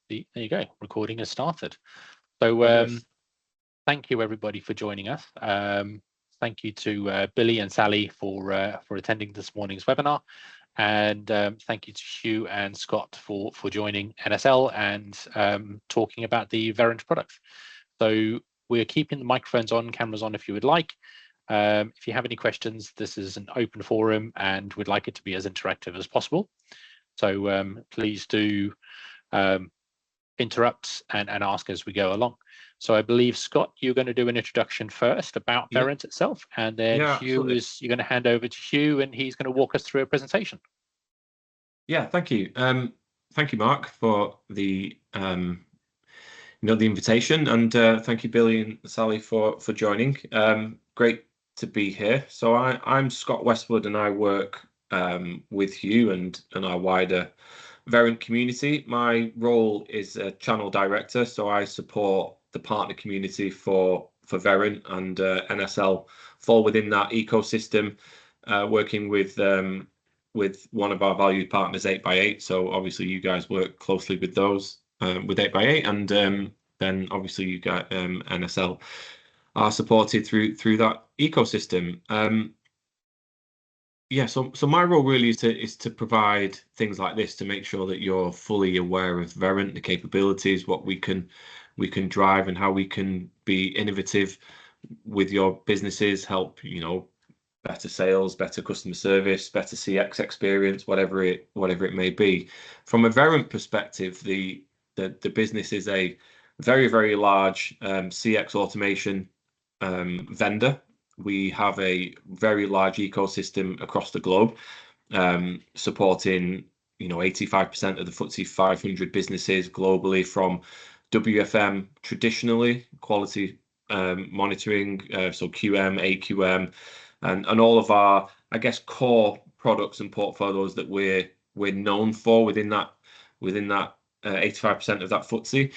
There you go. Recording has started. So thank you everybody for joining us. Thank you to Billy and Sally for attending this morning's webinar, and thank you to Hugh and Scott for joining NSL and talking about the Verint products. So we're keeping the microphones on, cameras on if you would like. If you have any questions, this is an open forum and we'd like it to be as interactive as possible. So please do interrupt and ask as we go along. So I believe, Scott, you're going to do an introduction first about Verint itself, and then Hugh you're going to hand over to Hugh and he's going to walk us through a presentation. Yeah, thank you. Thank you, Mark, for the the invitation, and thank you, Billy and Sally, for joining. Great to be here. So I'm Scott Westwood, and I work with Hugh and our wider Verint community. My role is a channel director, so I support the partner community for Verint, and NSL fall within that ecosystem, working with one of our valued partners, 8x8. So obviously you guys work closely with those, with 8x8, and then obviously you got NSL are supported through that ecosystem. So my role really is to provide things like this to make sure that you're fully aware of Verint, the capabilities, what we can drive, and how we can be innovative with your businesses, help better sales, better customer service, better CX experience, whatever it may be. From a Verint perspective, the business is a very, very large CX automation vendor. We have a very large ecosystem across the globe, supporting 85% of the FTSE 500 businesses globally, from WFM traditionally, quality monitoring, so QM, AQM, and all of our, I guess, core products and portfolios that we're known for within that 85% of that FTSE.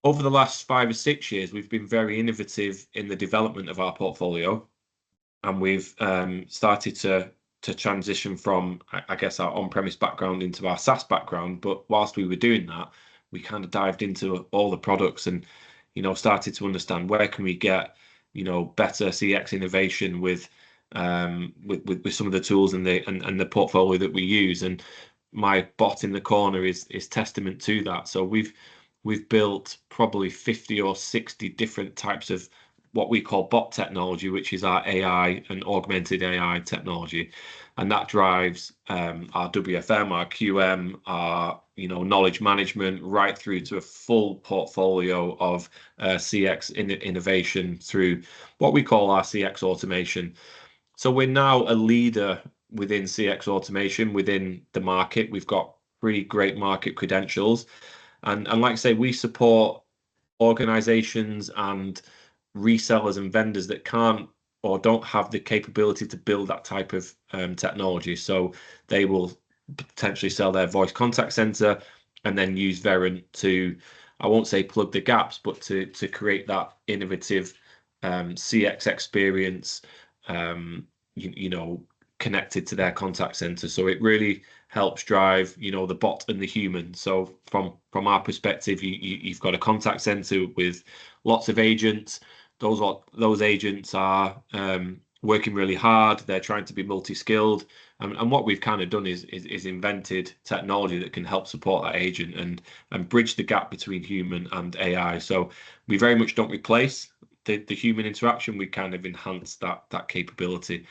Over the last 5 or 6 years, we've been very innovative in the development of our portfolio, and we've started to transition from, I guess, our on-premise background into our SaaS background. But whilst we were doing that, we kind of dived into all the products and started to understand where can we get better CX innovation with some of the tools and the portfolio that we use. And my bot in the corner is testament to that. So we've built probably 50 or 60 different types of what we call bot technology, which is our AI and augmented AI technology. And that drives our WFM, our QM, our knowledge management, right through to a full portfolio of CX innovation through what we call our CX automation. So we're now a leader within CX automation within the market. We've got pretty great market credentials. And like I say, we support organizations and resellers and vendors that can't or don't have the capability to build that type of technology. So they will potentially sell their voice contact center and then use Verint to, I won't say plug the gaps, but to create that innovative CX experience, connected to their contact center. So it really helps drive, the bot and the human. So from our perspective, you've got a contact center with lots of agents. Those agents are working really hard. They're trying to be multi-skilled. And what we've kind of done is invented technology that can help support that agent and bridge the gap between human and AI. So we very much don't replace the human interaction. We kind of enhance that capability.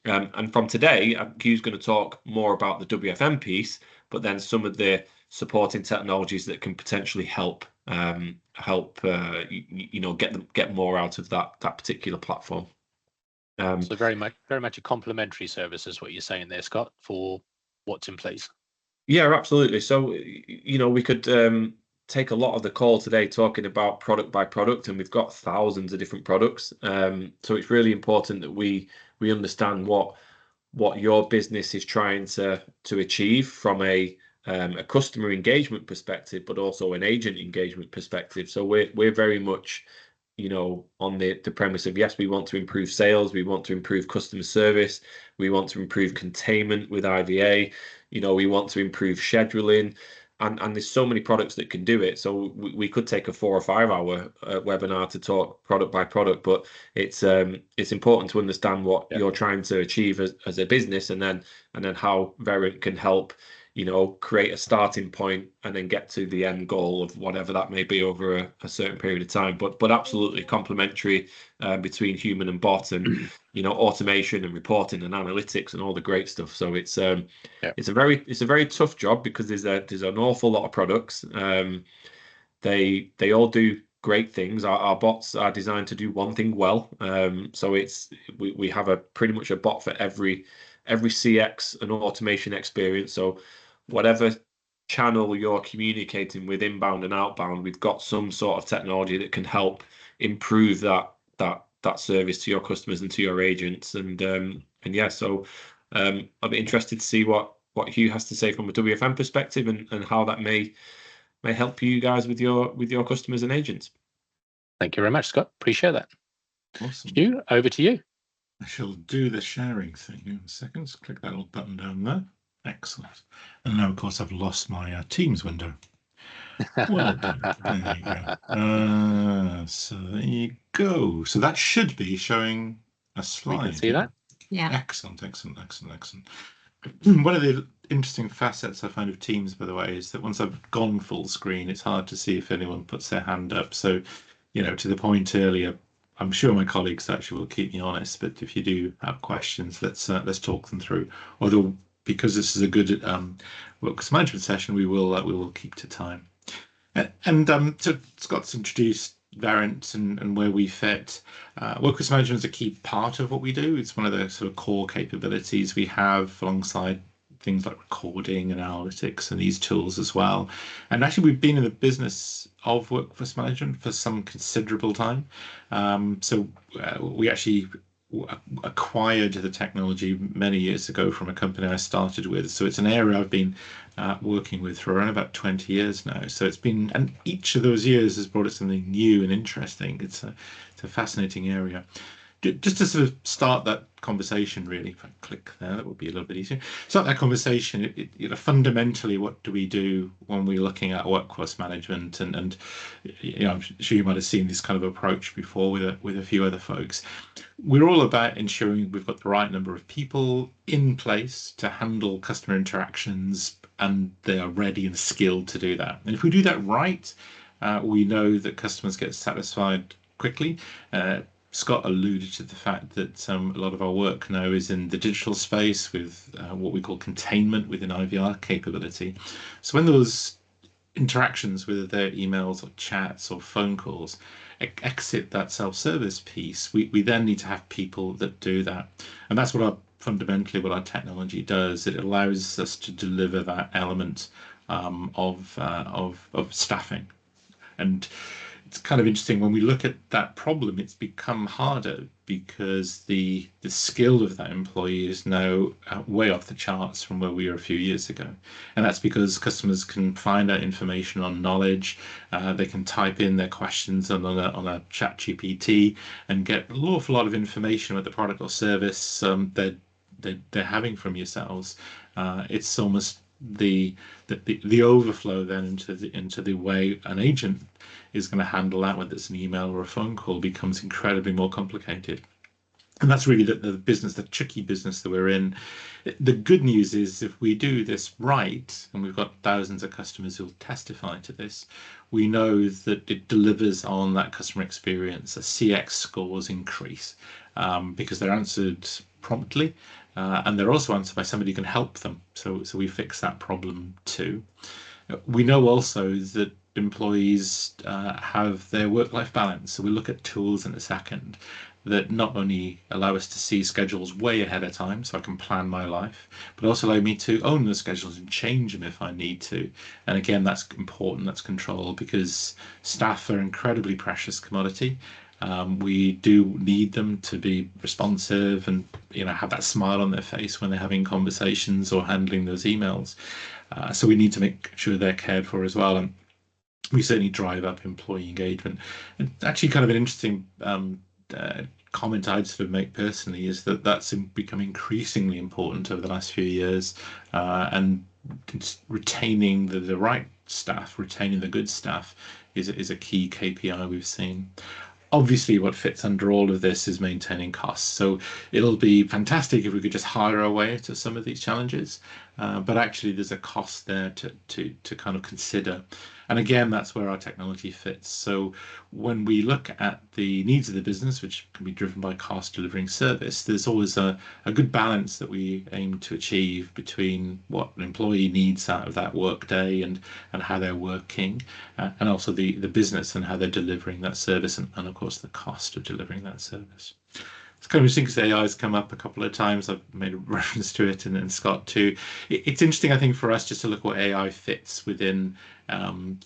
And from today, Hugh's going to talk more about the WFM piece, but then some of the supporting technologies that can potentially help get more out of that particular platform. So very much a complementary service is what you're saying there, Scott, for what's in place. Yeah, absolutely. So we could take a lot of the call today talking about product by product, and we've got thousands of different products. So it's really important that we understand what your business is trying to achieve from a customer engagement perspective, but also an agent engagement perspective. So we're very much on the premise of, yes, we want to improve sales, we want to improve customer service, we want to improve containment with IVA, we want to improve scheduling, and there's so many products that can do it. So we could take a 4 or 5 hour webinar to talk product by product, but it's important to understand what you're trying to achieve as a business, and then how Verint can help, create a starting point and then get to the end goal of whatever that may be over a certain period of time. But absolutely complementary between human and bot, and automation and reporting and analytics and all the great stuff. So it's a very tough job, because there's an awful lot of products. They all do great things. Our bots are designed to do one thing well. So we have pretty much a bot for every CX and automation experience. So whatever channel you're communicating with, inbound and outbound, we've got some sort of technology that can help improve that service to your customers and to your agents. And yeah, so I'll be interested to see what Hugh has to say from a WFM perspective, and how that may help you guys with your customers and agents. Thank you very much, Scott. Appreciate that. Awesome. Hugh, over to you. I shall do the sharing thing in a second. So click that little button down there. Excellent. And now, of course, I've lost my Teams window. Well done. There you go. So there you go. So that should be showing a slide. We can see that. Yeah. Excellent. One of the interesting facets I find of Teams, by the way, is that once I've gone full screen, it's hard to see if anyone puts their hand up. So, to the point earlier, I'm sure my colleagues actually will keep me honest, but if you do have questions, let's talk them through. Although, because this is a good workforce management session, we will keep to time. And so Scott's introduced Verint and where we fit. Workforce management is a key part of what we do. It's one of the sort of core capabilities we have, alongside things like recording and analytics and these tools as well. And actually, we've been in the business of workforce management for some considerable time. So we actually acquired the technology many years ago from a company I started with. So it's an area I've been working with for around about 20 years now. So it's been, and each of those years has brought us something new and interesting. It's a fascinating area. Just to sort of start that conversation, really, if I click there, that would be a little bit easier. Start that conversation. Fundamentally, what do we do when we're looking at workforce management? And I'm sure you might have seen this kind of approach before with a few other folks. We're all about ensuring we've got the right number of people in place to handle customer interactions, and they are ready and skilled to do that. And if we do that right, we know that customers get satisfied quickly. Scott alluded to the fact that a lot of our work now is in the digital space with what we call containment within IVR capability. So when those interactions, whether they're emails or chats or phone calls, exit that self-service piece, we then need to have people that do that. And that's fundamentally what our technology does. It allows us to deliver that element of staffing. And it's kind of interesting when we look at that problem, it's become harder because the skill of that employee is now way off the charts from where we were a few years ago. And that's because customers can find out information on knowledge. They can type in their questions on a chat GPT and get an awful lot of information about the product or service they're having from yourselves. It's almost the overflow then into the way an agent is going to handle that, whether it's an email or a phone call, becomes incredibly more complicated. And that's really the tricky business that we're in. The good news is, if we do this right, and we've got thousands of customers who'll testify to this, we know that it delivers on that customer experience. The CX scores increase because they're answered promptly, and they're also answered by somebody who can help them. So we fix that problem too. We know also that employees have their work-life balance. So we look at tools in a second that not only allow us to see schedules way ahead of time, so I can plan my life, but also allow me to own the schedules and change them if I need to. And again, that's important, that's control, because staff are incredibly precious commodity. We do need them to be responsive and have that smile on their face when they're having conversations or handling those emails. So we need to make sure they're cared for as well. And we certainly drive up employee engagement. And actually, kind of an interesting comment I'd sort of make personally is that that's become increasingly important over the last few years, and retaining the right staff, retaining the good staff is a key KPI we've seen. Obviously, what fits under all of this is maintaining costs. So it'll be fantastic if we could just hire our way to some of these challenges, but actually there's a cost there to kind of consider. And again, that's where our technology fits. So when we look at the needs of the business, which can be driven by cost delivering service, there's always a good balance that we aim to achieve between what an employee needs out of that work day and how they're working, and also the business and how they're delivering that service, and of course the cost of delivering that service. It's kind of interesting because AI has come up a couple of times. I've made a reference to it, and Scott too. It's interesting, I think, for us just to look what AI fits within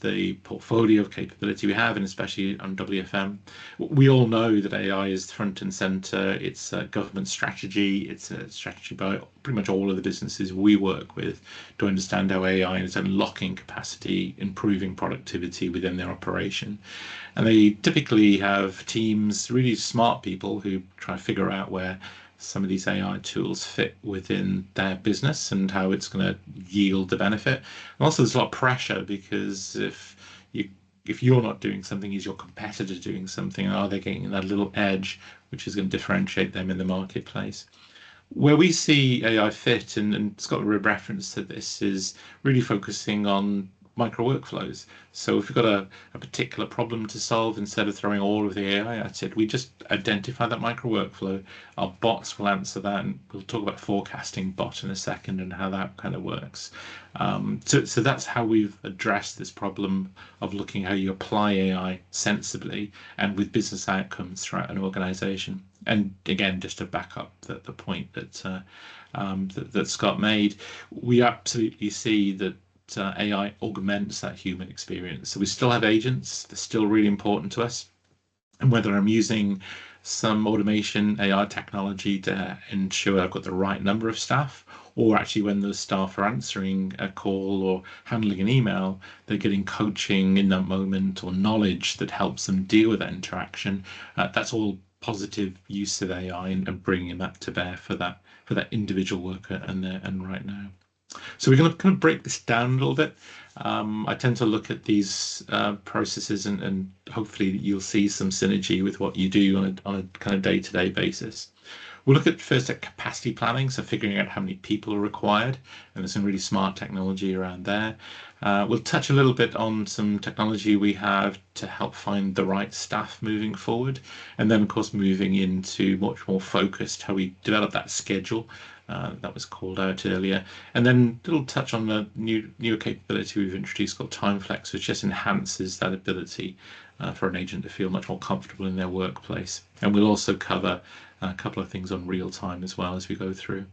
the portfolio of capability we have, and especially on WFM. We all know that AI is front and center. It's a government strategy. It's a strategy by pretty much all of the businesses we work with to understand how AI is unlocking capacity, improving productivity within their operation. And they typically have teams, really smart people, who try to figure out where some of these AI tools fit within their business and how it's going to yield the benefit. And also there's a lot of pressure, because if you're not doing something, is your competitor doing something? And are they getting that little edge which is going to differentiate them in the marketplace? Where we see AI fit, and Scott reference to this, is really focusing on micro workflows. So if we've got a particular problem to solve, instead of throwing all of the AI at it, we just identify that micro workflow. Our bots will answer that, and we'll talk about forecasting bot in a second and how that kind of works. So that's how we've addressed this problem of looking how you apply AI sensibly and with business outcomes throughout an organization. And again, just to back up the point that Scott made, we absolutely see that AI augments that human experience. So we still have agents, they're still really important to us. And whether I'm using some automation AI technology to ensure I've got the right number of staff, or actually when those staff are answering a call or handling an email, they're getting coaching in that moment or knowledge that helps them deal with that interaction. That's all positive use of AI and bringing that to bear for that individual worker and right now. So we're going to kind of break this down a little bit. I tend to look at these processes, and hopefully you'll see some synergy with what you do on a kind of day-to-day basis. We'll look at first at capacity planning, so figuring out how many people are required, and there's some really smart technology around there. We'll touch a little bit on some technology we have to help find the right staff moving forward, and then of course moving into much more focused how we develop that schedule that was called out earlier, and then a little touch on the newer capability we've introduced called TimeFlex, which just enhances that ability for an agent to feel much more comfortable in their workplace. And we'll also cover a couple of things on real time as well as we go through.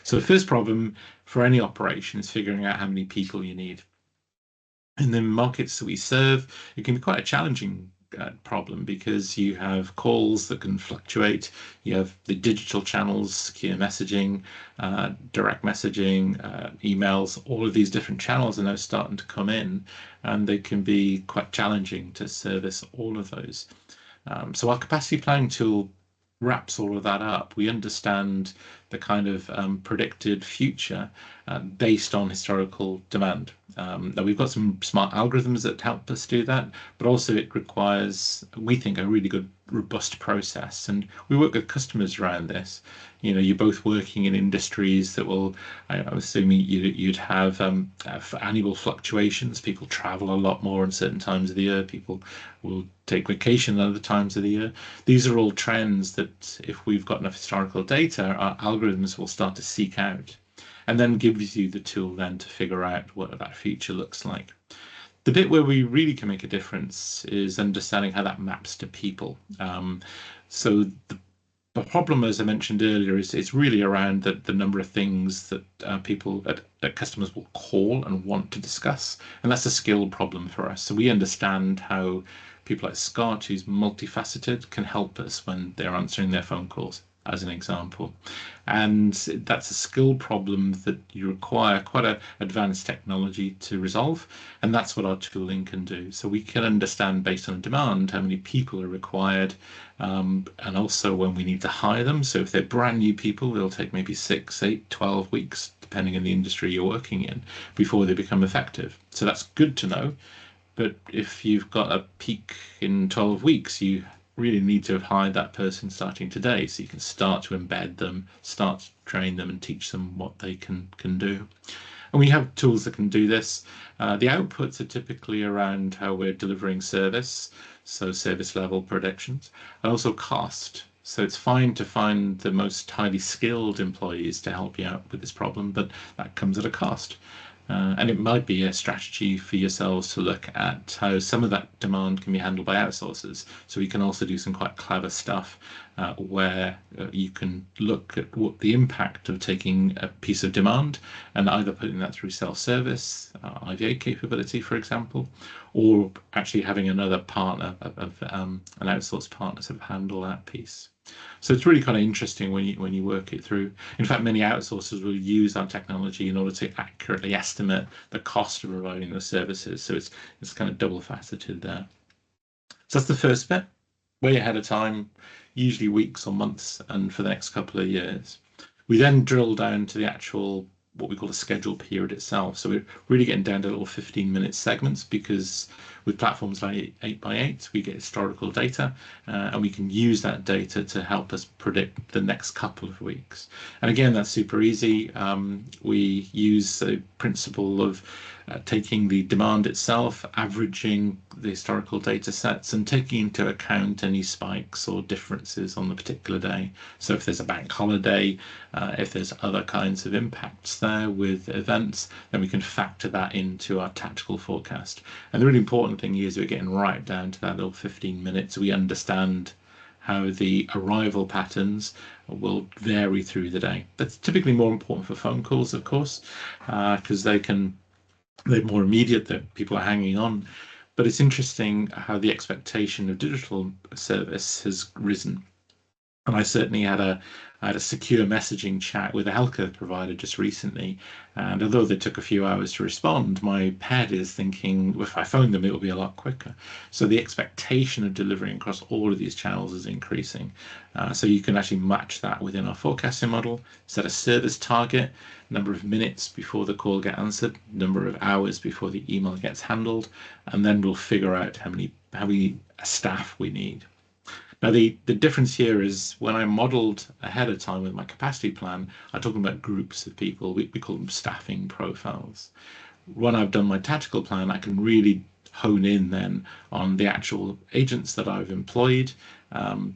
So the first problem for any operation is figuring out how many people you need. In the markets that we serve, it can be quite a challenging problem, because you have calls that can fluctuate, you have the digital channels, secure messaging, direct messaging, emails. All of these different channels are now starting to come in, and they can be quite challenging to service all of those. So our capacity planning tool wraps all of that up. We understand the kind of predicted future based on historical demand. Now we've got some smart algorithms that help us do that, but also it requires, we think, a really good, robust process. And we work with customers around this. You know, you're both working in industries that will, I'm assuming you'd have annual fluctuations. People travel a lot more in certain times of the year. People will take vacation at other times of the year. These are all trends that, if we've got enough historical data, our algorithms will start to seek out, and then gives you the tool then to figure out what that future looks like. The bit where we really can make a difference is understanding how that maps to people. So the problem, as I mentioned earlier, is it's really around the number of things that that customers will call and want to discuss, and that's a skill problem for us. So we understand how people like Scott, who's multifaceted, can help us when they're answering their phone calls. as an example. And that's a skill problem that you require quite an advanced technology to resolve. And that's what our tooling can do. So we can understand based on demand how many people are required, and also when we need to hire them. So if they're brand new people, it'll take maybe 6, 8, 12 weeks, depending on the industry you're working in, before they become effective. So that's good to know. But if you've got a peak in 12 weeks, you really need to have hired that person starting today, so you can start to embed them, start to train them and teach them what they can do. And we have tools that can do this. The outputs are typically around how we're delivering service, so service level predictions, and also cost. So it's fine to find the most highly skilled employees to help you out with this problem, but that comes at a cost. And it might be a strategy for yourselves to look at how some of that demand can be handled by outsourcers. So we can also do some quite clever stuff where you can look at what the impact of taking a piece of demand and either putting that through self-service, IVA capability, for example, or actually having another partner, an outsourced partner, sort of handle that piece. So it's really kind of interesting when you work it through. In fact, many outsourcers will use our technology in order to accurately estimate the cost of providing those services. So it's kind of double faceted there. So that's the first bit, way ahead of time, usually weeks or months, and for the next couple of years. We then drill down to the actual, what we call the schedule period itself. So we're really getting down to little 15-minute segments, because with platforms like 8x8, we get historical data, and we can use that data to help us predict the next couple of weeks. And again, that's super easy. We use a principle of taking the demand itself, averaging the historical data sets, and taking into account any spikes or differences on the particular day. So if there's a bank holiday, if there's other kinds of impacts there with events, then we can factor that into our tactical forecast. And the really important thing is we're getting right down to that little 15 minutes. We understand how the arrival patterns will vary through the day. That's typically more important for phone calls, of course, because they're more immediate, that people are hanging on. But it's interesting how the expectation of digital service has risen. And I certainly had a secure messaging chat with a healthcare provider just recently, and although they took a few hours to respond, my head is thinking if I phone them, it will be a lot quicker. So the expectation of delivering across all of these channels is increasing. So you can actually match that within our forecasting model, set a service target, number of minutes before the call gets answered, number of hours before the email gets handled, and then we'll figure out how many staff we need. Now, the difference here is when I modeled ahead of time with my capacity plan, I'm talking about groups of people. We call them staffing profiles. When I've done my tactical plan, I can really hone in then on the actual agents that I've employed,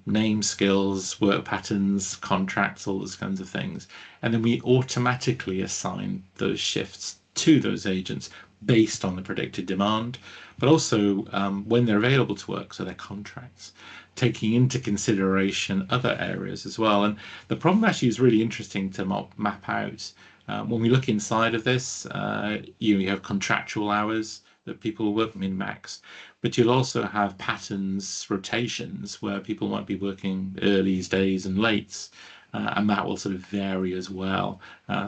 name, skills, work patterns, contracts, all those kinds of things. And then we automatically assign those shifts to those agents based on the predicted demand, but also when they're available to work, so their contracts, taking into consideration other areas as well. And the problem actually is really interesting to map out. When we look inside of this, you have contractual hours that people work min-max, but you'll also have patterns, rotations, where people might be working earlies, days and lates, and that will sort of vary as well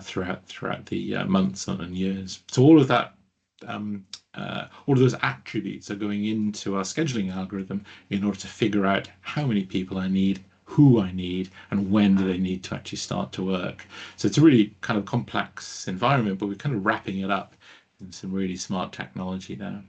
throughout the months and years. So all of that, all of those attributes are going into our scheduling algorithm in order to figure out how many people I need, who I need, and when do they need to actually start to work. So it's a really kind of complex environment, but we're kind of wrapping it up in some really smart technology there.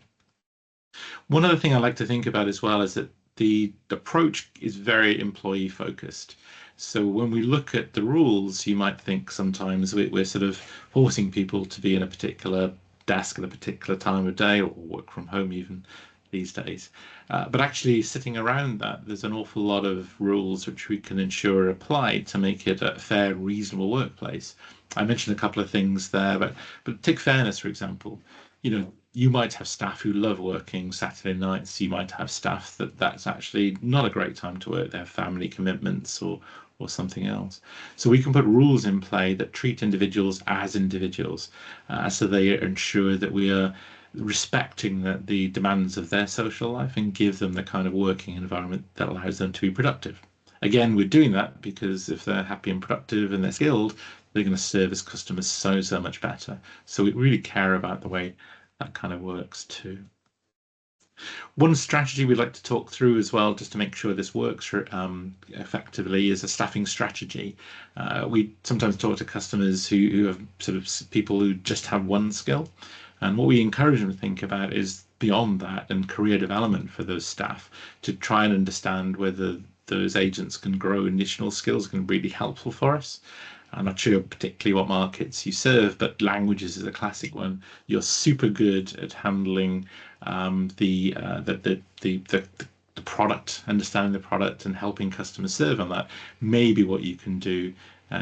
One other thing I like to think about as well is that the approach is very employee focused. So when we look at the rules, you might think sometimes we're sort of forcing people to be in a particular desk at a particular time of day, or work from home even these days. But actually sitting around that, there's an awful lot of rules which we can ensure are applied to make it a fair, reasonable workplace. I mentioned a couple of things there, but take fairness, for example. You might have staff who love working Saturday nights. You might have staff that's actually not a great time to work. They have family commitments or something else. So we can put rules in play that treat individuals as individuals, so they ensure that we are respecting the demands of their social life and give them the kind of working environment that allows them to be productive. Again, we're doing that because if they're happy and productive and they're skilled, they're going to service customers so much better. So we really care about the way that kind of works too. One strategy we'd like to talk through as well, just to make sure this works effectively, is a staffing strategy. We sometimes talk to customers who have sort of people who just have one skill. And what we encourage them to think about is beyond that and career development for those staff, to try and understand whether those agents can grow additional skills can be really helpful for us. I'm not sure particularly what markets you serve, but languages is a classic one. You're super good at handling the product, understanding the product and helping customers serve on that. Maybe what you can do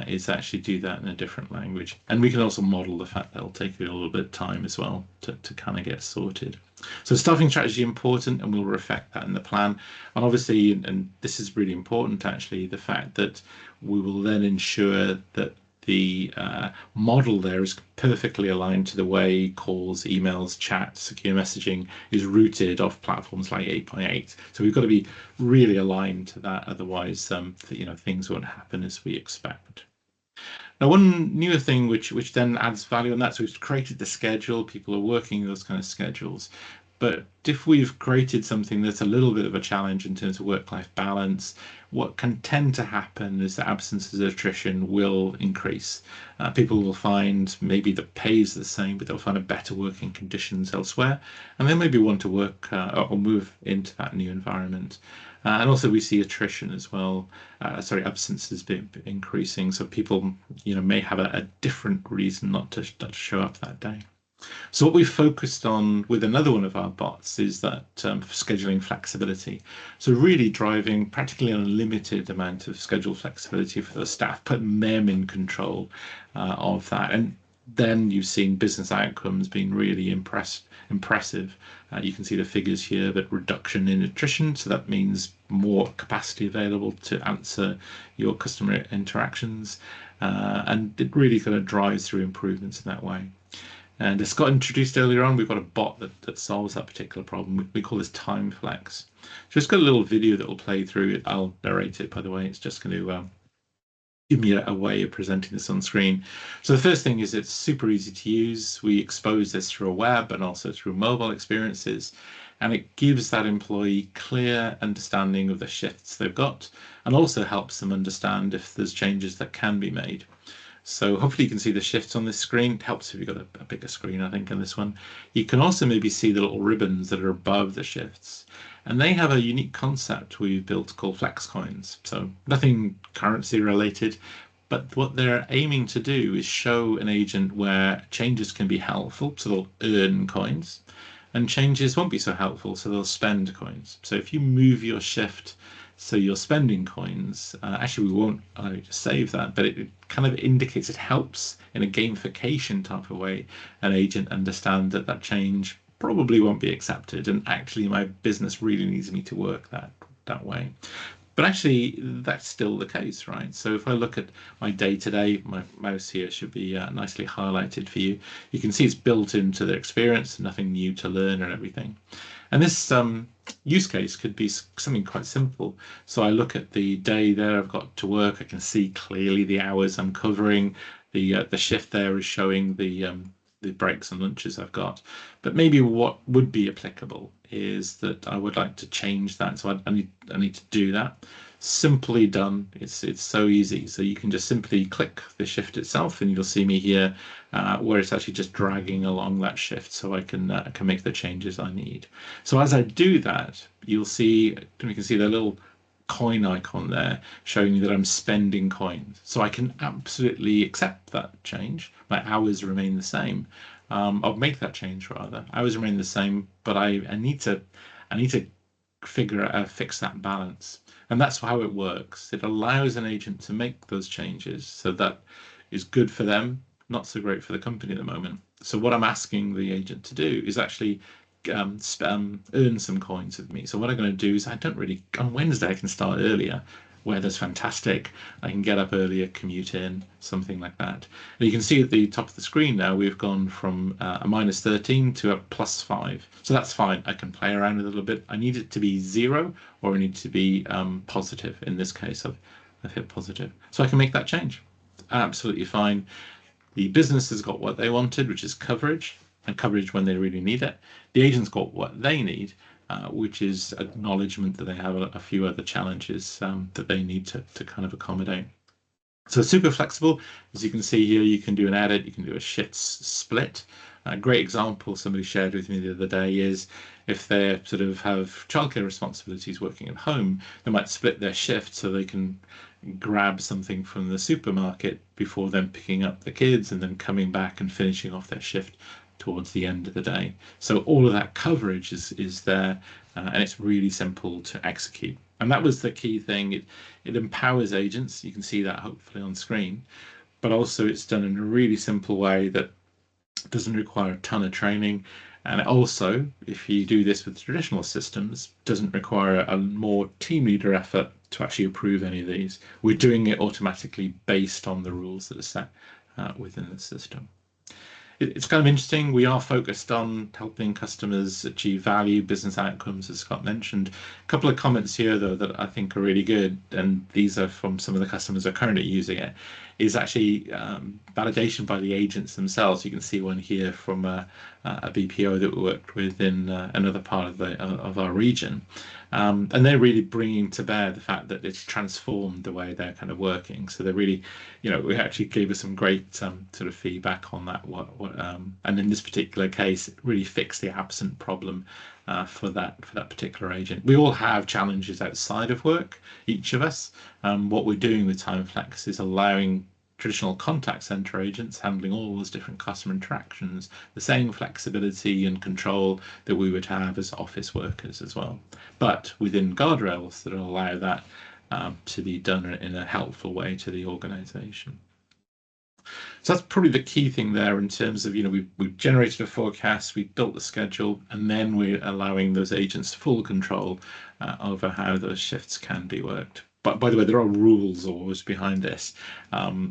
is actually do that in a different language. And we can also model the fact that it'll take you a little bit of time as well to kind of get sorted. So staffing strategy important, and we'll reflect that in the plan. And obviously, and this is really important actually, the fact that we will then ensure that the model there is perfectly aligned to the way calls, emails, chat, secure messaging is routed off platforms like 8x8. So we've got to be really aligned to that, otherwise things won't happen as we expect. Now, one newer thing which then adds value on that, so we've created the schedule, people are working those kind of schedules. But if we've created something that's a little bit of a challenge in terms of work-life balance, what can tend to happen is that absences of attrition will increase. People will find maybe the pay is the same, but they'll find a better working conditions elsewhere, and they maybe want to work or move into that new environment. And also we see attrition as well, absences increasing. So people, may have a different reason not to show up that day. So what we focused on with another one of our bots is that scheduling flexibility. So really driving practically an unlimited amount of schedule flexibility for the staff, putting them in control of that. And then you've seen business outcomes being really impressive. You can see the figures here, but reduction in attrition. So that means more capacity available to answer your customer interactions. And it really kind of drives through improvements in that way. And as Scott introduced earlier on, we've got a bot that solves that particular problem. We call this Time Flex. So it's got a little video that will play through it. I'll narrate it, by the way. It's just going to give me a way of presenting this on screen. So the first thing is it's super easy to use. We expose this through a web and also through mobile experiences. And it gives that employee clear understanding of the shifts they've got, and also helps them understand if there's changes that can be made. So hopefully you can see the shifts on this screen. It helps if you've got a bigger screen, I think, on this one. You can also maybe see the little ribbons that are above the shifts. And they have a unique concept we've built called flex coins. So nothing currency related, but what they're aiming to do is show an agent where changes can be helpful, so they'll earn coins, and changes won't be so helpful, so they'll spend coins. So if you move your shift so you're spending coins, actually we won't just save that, but it kind of indicates, it helps in a gamification type of way an agent understand that change probably won't be accepted, and actually my business really needs me to work that way. But actually that's still the case, right? So if I look at my day-to-day, my mouse here should be nicely highlighted for you. You can see it's built into the experience, nothing new to learn and everything. And this use case could be something quite simple. So I look at the day there I've got to work. I can see clearly the hours I'm covering. The shift there is showing the breaks and lunches I've got. But maybe what would be applicable is that I would like to change that. So I need to do that. Simply done. It's so easy. So you can just simply click the shift itself, and you'll see me here where it's actually just dragging along that shift, so I can make the changes I need. So as I do that, you can see the little coin icon there showing you that I'm spending coins. So I can absolutely accept that change. My hours remain the same. I'll make that change rather. Hours remain the same, but I need to fix that balance. And that's how it works. It allows an agent to make those changes, so that is good for them, not so great for the company at the moment. So what I'm asking the agent to do is actually earn some coins with me. So what I'm going to do is on Wednesday I can start earlier. weather's fantastic, I can get up earlier, commute in, something like that. And you can see at the top of the screen now, we've gone from a -13 to a +5. So that's fine. I can play around with it a little bit. I need it to be 0, or I need to be positive. In this case, I've hit positive. So I can make that change. Absolutely fine. The business has got what they wanted, which is coverage, and coverage when they really need it. The agent's got what they need, which is acknowledgement that they have a few other challenges that they need to kind of accommodate. So super flexible. As you can see here, you can do an edit, you can do a shifts split. A great example somebody shared with me the other day is if they sort of have childcare responsibilities working at home, they might split their shift so they can grab something from the supermarket before then picking up the kids and then coming back and finishing off their shift towards the end of the day. So all of that coverage is there, and it's really simple to execute. And that was the key thing. It empowers agents. You can see that hopefully on screen, but also it's done in a really simple way that doesn't require a ton of training. And also, if you do this with traditional systems, doesn't require a more team leader effort to actually approve any of these. We're doing it automatically based on the rules that are set within the system. It's kind of interesting. We are focused on helping customers achieve value, business outcomes, as Scott mentioned. A couple of comments here, though, that I think are really good, and these are from some of the customers who are currently using it, is actually validation by the agents themselves. You can see one here from a BPO that we worked with in another part of our region. And they're really bringing to bear the fact that it's transformed the way they're kind of working. So they're really, we actually gave us some great sort of feedback on that. And in this particular case, it really fixed the absent problem for that particular agent. We all have challenges outside of work, each of us. What we're doing with TimeFlex is allowing traditional contact center agents handling all those different customer interactions, the same flexibility and control that we would have as office workers as well, but within guardrails that allow that to be done in a helpful way to the organization. So that's probably the key thing there in terms of, we've generated a forecast, we've built the schedule, and then we're allowing those agents full control over how those shifts can be worked. But by the way, there are rules always behind this.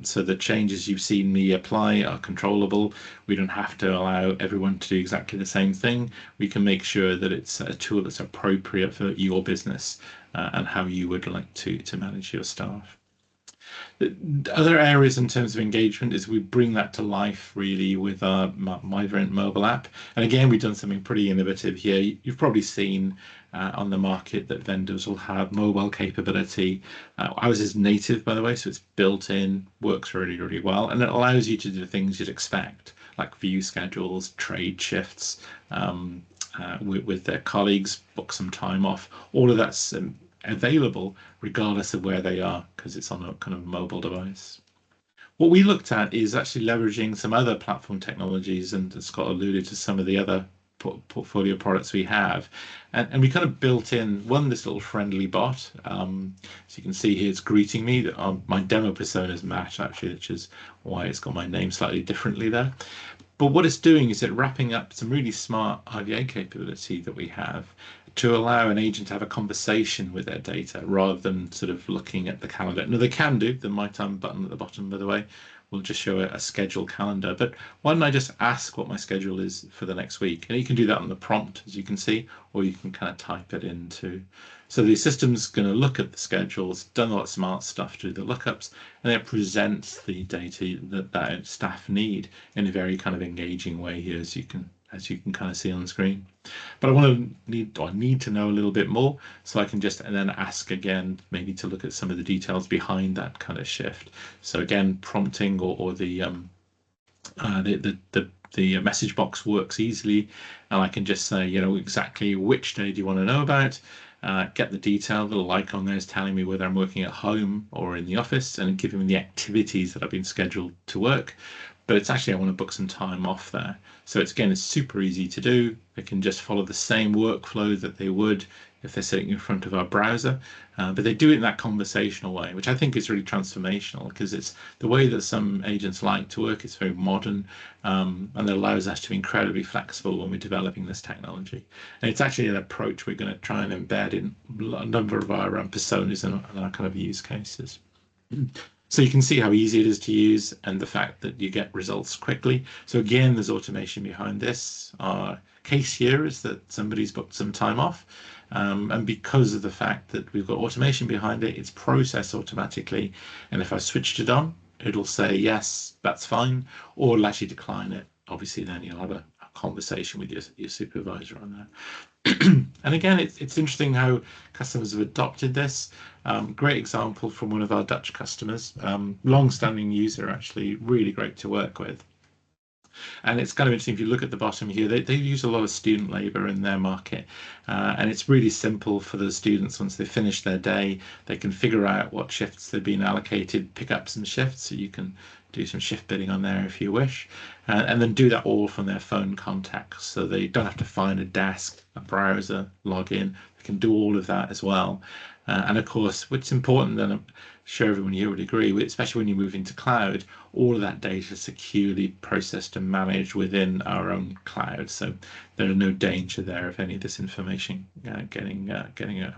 So the changes you've seen me apply are controllable. We don't have to allow everyone to do exactly the same thing. We can make sure that it's a tool that's appropriate for your business and how you would like to manage your staff. The other areas in terms of engagement is we bring that to life really with our My Verint mobile app. And again, we've done something pretty innovative here. You've probably seen on the market that vendors will have mobile capability. Ours is native, by the way, so it's built in, works really, really well. And it allows you to do things you'd expect, like view schedules, trade shifts with their colleagues, book some time off. All of that's available regardless of where they are, because it's on a kind of mobile device. What we looked at is actually leveraging some other platform technologies, and Scott alluded to some of the other portfolio products we have, and we kind of built in this little friendly bot. So you can see here it's greeting me. My demo persona is Matt, actually, which is why it's got my name slightly differently there. But what it's doing is wrapping up some really smart IVA capability that we have to allow an agent to have a conversation with their data rather than sort of looking at the calendar. Now, they can do. The My Time button at the bottom, by the way, will just show a scheduled calendar. But why don't I just ask what my schedule is for the next week? And you can do that on the prompt, as you can see, or you can kind of type it into. So the system's going to look at the schedules, done all that smart stuff to do the lookups, and it presents the data that staff need in a very kind of engaging way here, as you can kind of see on the screen. But I need to know a little bit more, so I can just and then ask again, maybe to look at some of the details behind that kind of shift. So again, prompting or the message box works easily, and I can just say, exactly which day do you want to know about. Get the detail. The little icon there is telling me whether I'm working at home or in the office, and giving me the activities that I've been scheduled to work. but it's actually, I want to book some time off there. So it's super easy to do. They can just follow the same workflow that they would if they're sitting in front of our browser, but they do it in that conversational way, which I think is really transformational, because it's the way that some agents like to work. It's very modern, and it allows us to be incredibly flexible when we're developing this technology. And it's actually an approach we're going to try and embed in a number of our personas and our kind of use cases. So you can see how easy it is to use and the fact that you get results quickly. So again, there's automation behind this. Our case here is that somebody's booked some time off. And because of the fact that we've got automation behind it, it's processed automatically. And if I switched it on, it'll say, yes, that's fine, or it'll actually decline it. Obviously, then you'll have a conversation with your supervisor on that. And again, it's interesting how customers have adopted this. Great example from one of our Dutch customers, long-standing user, actually, really great to work with. And it's kind of interesting, if you look at the bottom here, they use a lot of student labor in their market. And it's really simple for the students. Once they finish their day, they can figure out what shifts they've been allocated, pick up some shifts, so you can do some shift bidding on there if you wish, and then do that all from their phone contacts. So they don't have to find a desk, a browser, log in. They can do all of that as well. And of course, what's important, and I'm sure everyone here would agree, especially when you move into cloud, all of that data is securely processed and managed within our own cloud. So there are no danger there of any of this information getting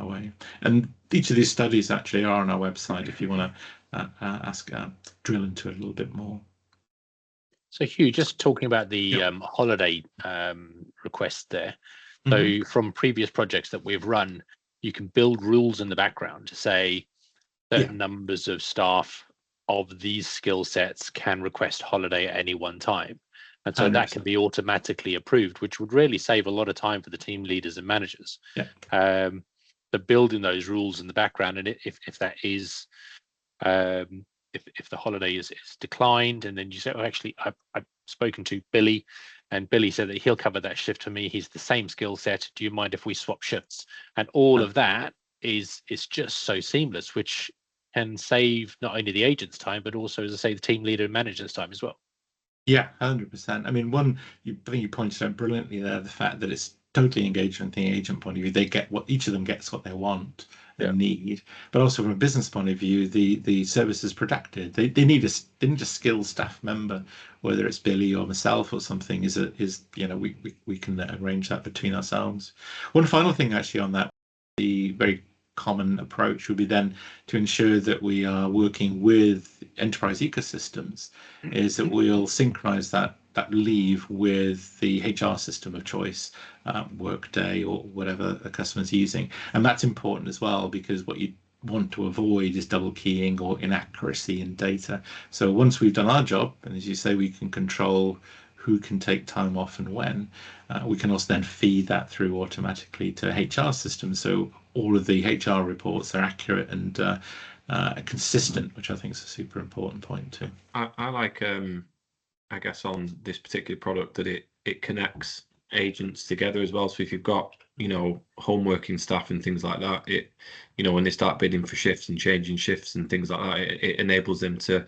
away. And each of these studies actually are on our website if you want to drill into it a little bit more. So Hugh, just talking about the holiday request there. So from previous projects that we've run, you can build rules in the background to say certain numbers of staff of these skill sets can request holiday at any one time. And so 100%. That can be automatically approved, which would really save a lot of time for the team leaders and managers. But building those rules in the background, and if that is, if the holiday is declined, and then you say, oh, actually, I've spoken to Billy, and Billy said that he'll cover that shift for me. He's the same skill set. Do you mind if we swap shifts? And all of that is just so seamless, which can save not only the agent's time, but also, as I say, the team leader and manager's time as well. Yeah, 100%. I mean, I think you pointed out brilliantly there, the fact that it's totally engagement from the agent point of view. They get each of them gets what they want and need, but also from a business point of view, the service is protected. They need a skilled staff member, whether it's Billy or myself or something. We can arrange that between ourselves. One final thing actually on that, the very common approach would be then to ensure that we are working with enterprise ecosystems, is that we'll synchronize that leave with the HR system of choice, Workday or whatever the customer's using. And that's important as well, because what you want to avoid is double keying or inaccuracy in data. So once we've done our job, and as you say, we can control who can take time off and when, we can also then feed that through automatically to HR systems. So all of the HR reports are accurate and consistent, which I think is a super important point too. I like, I guess on this particular product, that it connects agents together as well. So if you've got, home working staff and things like that, when they start bidding for shifts and changing shifts and things like that, it enables them to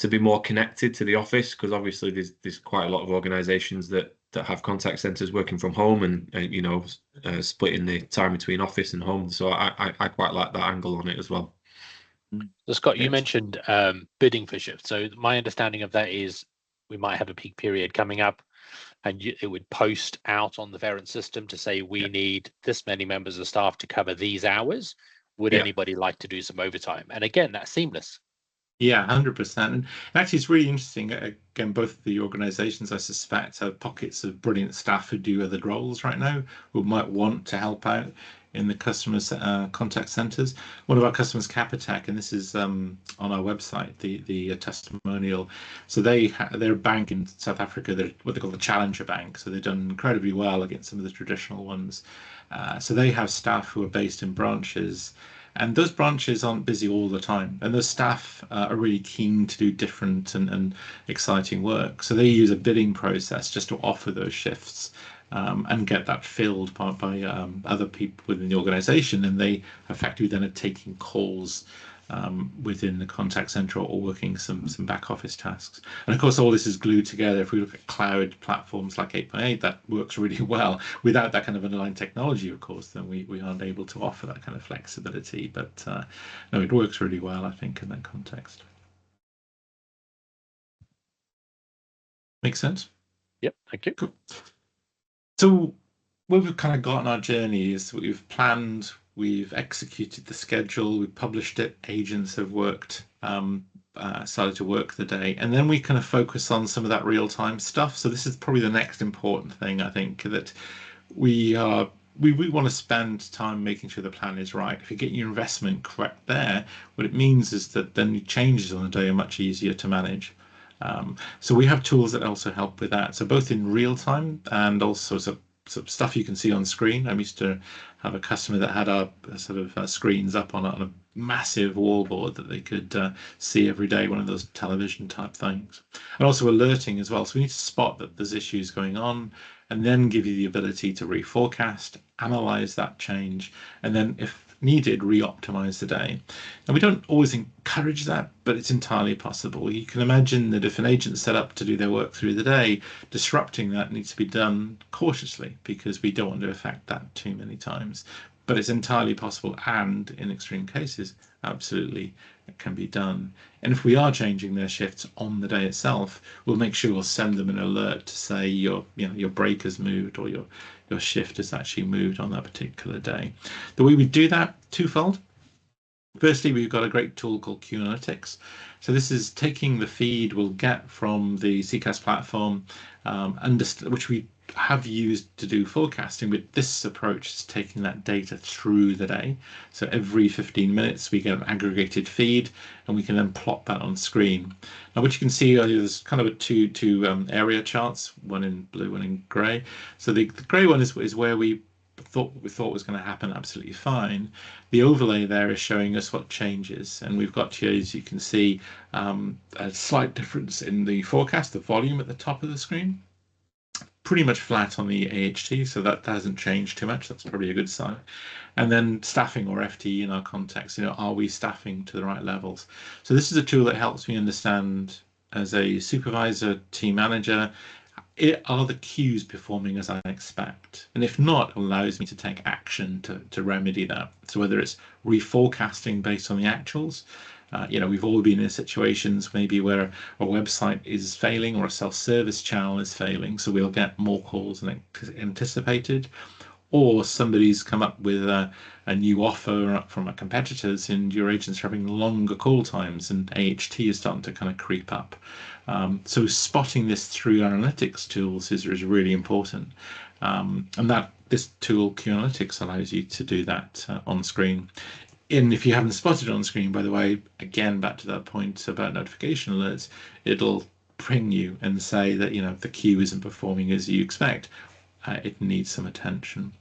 be more connected to the office, because obviously there's quite a lot of organizations that have contact centers working from home and splitting the time between office and home. So I quite like that angle on it as well. So Scott, you mentioned bidding for shifts. So my understanding of that is we might have a peak period coming up, and it would post out on the Verint system to say we need this many members of staff to cover these hours. Would anybody like to do some overtime? And again, that's seamless. Yeah, 100%. And actually, it's really interesting. Again, both of the organizations, I suspect, have pockets of brilliant staff who do other roles right now, who might want to help out in the customers' contact centers. One of our customers, Capitec, and this is on our website, the testimonial. So they're a bank in South Africa. They're what they call the challenger bank. So they've done incredibly well against some of the traditional ones. So they have staff who are based in branches. And those branches aren't busy all the time, and those staff are really keen to do different and exciting work. So they use a bidding process just to offer those shifts and get that filled by other people within the organization, and they effectively then are taking calls within the contact center or working some back office tasks. And of course, all this is glued together. If we look at cloud platforms like 8.8, that works really well. Without that kind of underlying technology, of course, then we aren't able to offer that kind of flexibility. But no, it works really well, I think, in that context. Make sense? Yep, thank you. Cool. So where we've kind of got on our journey is we've planned, we've executed the schedule, we've published it, agents have worked, started to work the day, and then we kind of focus on some of that real-time stuff. So this is probably the next important thing, I think, that we want to spend time making sure the plan is right. If you get your investment correct there, what it means is that then the changes on the day are much easier to manage. So we have tools that also help with that. So both in real time and also some stuff you can see on screen. I used to have a customer that had our sort of screens up on a massive wallboard that they could see every day, one of those television type things. And also alerting as well. So we need to spot that there's issues going on and then give you the ability to reforecast, analyze that change, and then if needed, re-optimize the day. And we don't always encourage that, but it's entirely possible. You can imagine that if an agent's set up to do their work through the day, disrupting that needs to be done cautiously because we don't want to affect that too many times. But it's entirely possible, and in extreme cases, absolutely it can be done. And if we are changing their shifts on the day itself, we'll make sure we'll send them an alert to say your break has moved or your shift has actually moved on that particular day. The way we do that, twofold. Firstly, we've got a great tool called Q Analytics. So this is taking the feed we'll get from the CCAS platform, which we have used to do forecasting, but this approach is taking that data through the day. So every 15 minutes we get an aggregated feed and we can then plot that on screen. Now what you can see earlier, there's kind of a two area charts, one in blue, one in grey. So the grey one is where we thought was going to happen absolutely fine. The overlay there is showing us what changes, and we've got here, as you can see, a slight difference in the forecast, the volume at the top of the screen. Pretty much flat on the AHT, so that hasn't changed too much. That's probably a good sign. And then staffing, or FTE in our context, are we staffing to the right levels? So this is a tool that helps me understand, as a supervisor, team manager, are the queues performing as I expect? And if not, it allows me to take action to remedy that. So whether it's reforecasting based on the actuals, we've all been in situations maybe where a website is failing or a self-service channel is failing, so we'll get more calls than anticipated, or somebody's come up with a new offer from a competitors and your agents are having longer call times and AHT is starting to kind of creep up. So spotting this through analytics tools is really important. And this tool, Q Analytics, allows you to do that on screen. And if you haven't spotted it on screen, by the way, again, back to that point about notification alerts, it'll ping you and say that, the queue isn't performing as you expect. It needs some attention.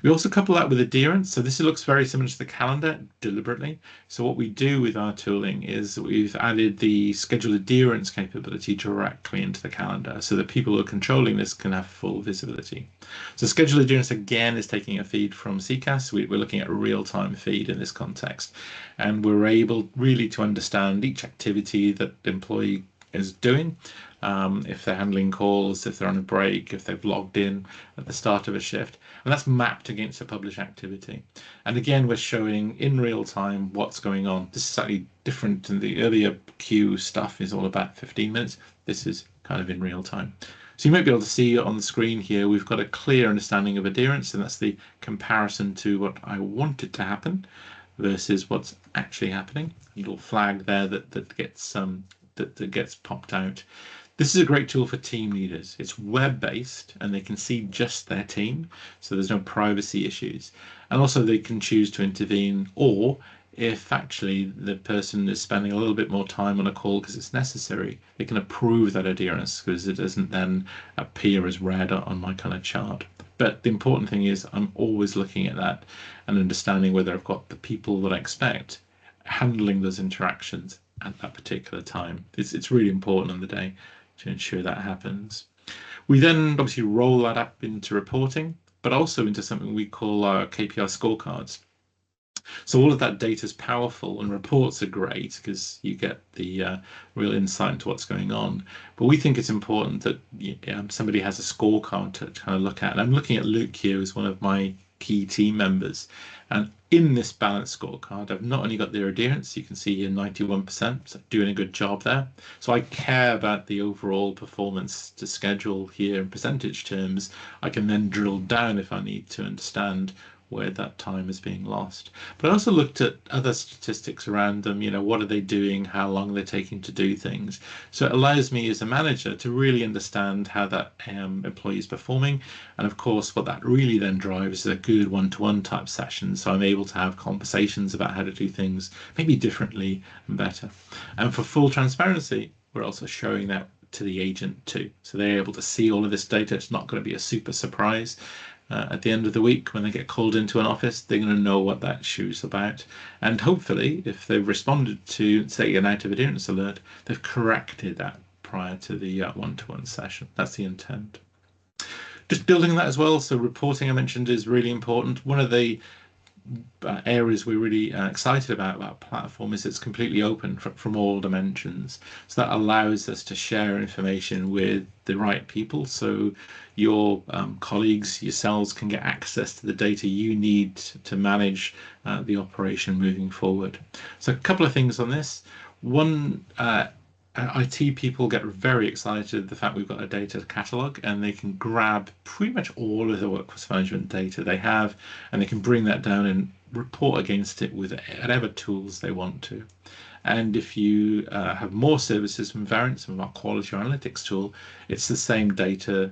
We also couple that with adherence. So this looks very similar to the calendar deliberately. So what we do with our tooling is we've added the schedule adherence capability directly into the calendar so that people who are controlling this can have full visibility. So schedule adherence, again, is taking a feed from CCAS. We're looking at a real-time feed in this context. And we're able really to understand each activity that the employee is doing, if they're handling calls, if they're on a break, if they've logged in at the start of a shift, and that's mapped against a published activity. And again, we're showing in real time what's going on. This is slightly different than the earlier queue stuff is all about 15 minutes. This is kind of in real time. So you might be able to see on the screen here, we've got a clear understanding of adherence, and that's the comparison to what I wanted to happen versus what's actually happening. A little flag there that gets popped out. This is a great tool for team leaders. It's web-based and they can see just their team, so there's no privacy issues. And also they can choose to intervene, or if actually the person is spending a little bit more time on a call because it's necessary, they can approve that adherence because it doesn't then appear as red on my kind of chart. But the important thing is I'm always looking at that and understanding whether I've got the people that I expect handling those interactions at that particular time. It's really important on the day to ensure that happens. We then obviously roll that up into reporting, but also into something we call our KPI scorecards. So all of that data is powerful, and reports are great because you get the real insight into what's going on. But we think it's important that somebody has a scorecard to kind of look at. And I'm looking at Luke here as one of my key team members. And in this balanced scorecard, I've not only got their adherence, you can see here 91%, so doing a good job there. So I care about the overall performance to schedule here in percentage terms. I can then drill down if I need to understand where that time is being lost. But I also looked at other statistics around them, what are they doing, how long they're taking to do things. So it allows me as a manager to really understand how that employee is performing. And of course, what that really then drives is a good one-to-one type session. So I'm able to have conversations about how to do things maybe differently and better. And for full transparency, we're also showing that to the agent too. So they're able to see all of this data. It's not going to be a super surprise. At the end of the week, when they get called into an office, they're going to know what that issue's about. And hopefully, if they've responded to, say, an out of adherence alert, they've corrected that prior to the one-to-one session. That's the intent. Just building on that as well, so reporting I mentioned is really important. One of the areas we're really excited about platform is it's completely open from all dimensions. So that allows us to share information with the right people. So your colleagues, yourselves can get access to the data you need to manage the operation moving forward. So a couple of things on this. One, IT people get very excited at the fact we've got a data catalog, and they can grab pretty much all of the workforce management data they have, and they can bring that down and report against it with whatever tools they want to. And if you have more services from Verint, some of our quality analytics tool, it's the same data